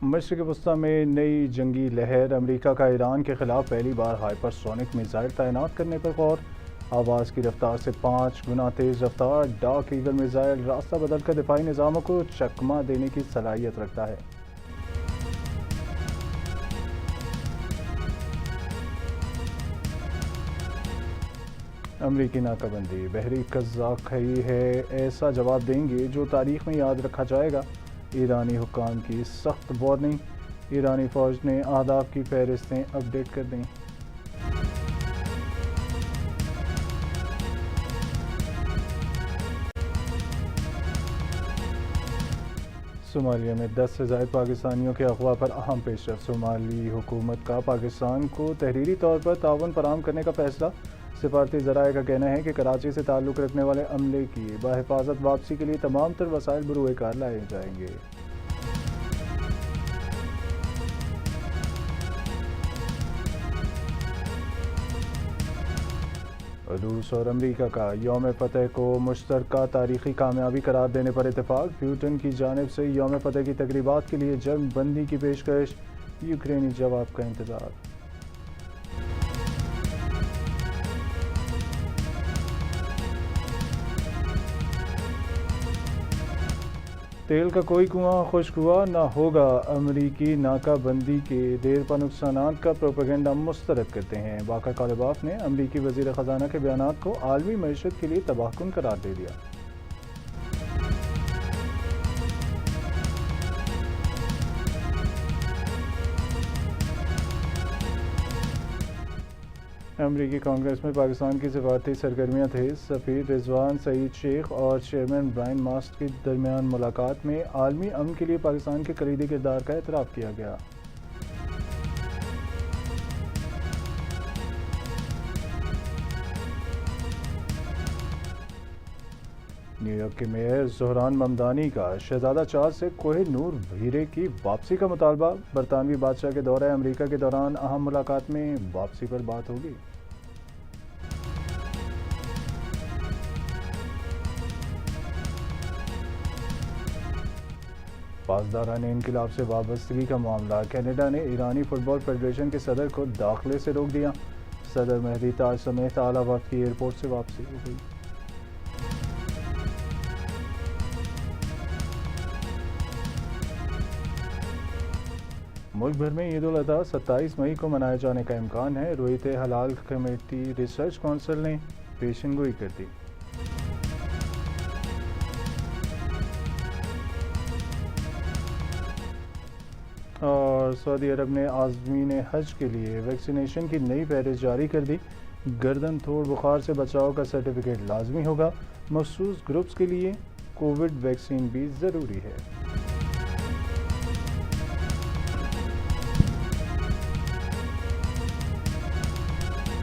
مشرق وسطی میں نئی جنگی لہر، امریکہ کا ایران کے خلاف پہلی بار ہائپر سونک میزائل تعینات کرنے پر غور۔ آواز کی رفتار سے 5 گنا تیز رفتار ڈارک ایگل میزائل راستہ بدل کر دفاعی نظاموں کو چکمہ دینے کی صلاحیت رکھتا ہے۔ امریکی ناکہ بندی، بحری قزاقی ہے، ایسا جواب دیں گے جو تاریخ میں یاد رکھا جائے گا۔ ایرانی حکام کی سخت وارننگ، ایرانی فوج نے اہداف کی فہرستیں اپ ڈیٹ کر دیں۔ صومالیہ میں 10 سے زائد پاکستانیوں کے اغوا پر اہم پیش رفت، صومالی حکومت کا پاکستان کو تحریری طور پر تعاون فراہم کرنے کا فیصلہ۔ سفارتی ذرائع کا کہنا ہے کہ کراچی سے تعلق رکھنے والے عملے کی بحفاظت واپسی کے لیے تمام تر وسائل بروئے کار لائے جائیں گے۔ روس اور امریکہ کا یوم فتح کو مشترکہ تاریخی کامیابی قرار دینے پر اتفاق، پیوٹن کی جانب سے یوم فتح کی تقریبات کے لیے جنگ بندی کی پیشکش، یوکرینی جواب کا انتظار۔ تیل کا کوئی کنواں خشک ہوا نہ ہوگا، امریکی ناکہ بندی کے دیرپا نقصانات کا پروپیگنڈا مسترد کرتے ہیں۔ باقر کالباف نے امریکی وزیر خزانہ کے بیانات کو عالمی معیشت کے لیے تباہ کن قرار دے دیا۔ امریکی کانگریس میں پاکستان کی سفارتی سرگرمیاں تیز، سفیر رضوان سعید شیخ اور چیئرمین برائن ماسٹ کے درمیان ملاقات میں عالمی امن کے لیے پاکستان کے کلیدی کردار کا اعتراف کیا گیا۔ نیو یارک کے میئر زہران ممدانی کا شہزادہ چارلس سے کوہ نور ہیرے کی واپسی کا مطالبہ، برطانوی بادشاہ کے دورہ امریکہ کے دوران اہم ملاقات میں واپسی پر بات ہوگی۔ پاسداران انقلاب سے وابستگی کا معاملہ، کینیڈا نے ایرانی فٹ بال فیڈریشن کے صدر کو داخلے سے روک دیا، صدر مہدی تاج سمیت اعلیٰ وفد کی ایئرپورٹ سے واپسی ہو گئی۔ ملک بھر میں عید الاضحیٰ 27 مئی کو منائے جانے کا امکان ہے، رویت ہلال کمیٹی ریسرچ کونسل نے پیشن گوئی کر دی۔ اور سعودی عرب نے عازمین حج کے لیے ویکسینیشن کی نئی فہرست جاری کر دی، گردن توڑ بخار سے بچاؤ کا سرٹیفکیٹ لازمی ہوگا، مخصوص گروپس کے لیے کووڈ ویکسین بھی ضروری ہے۔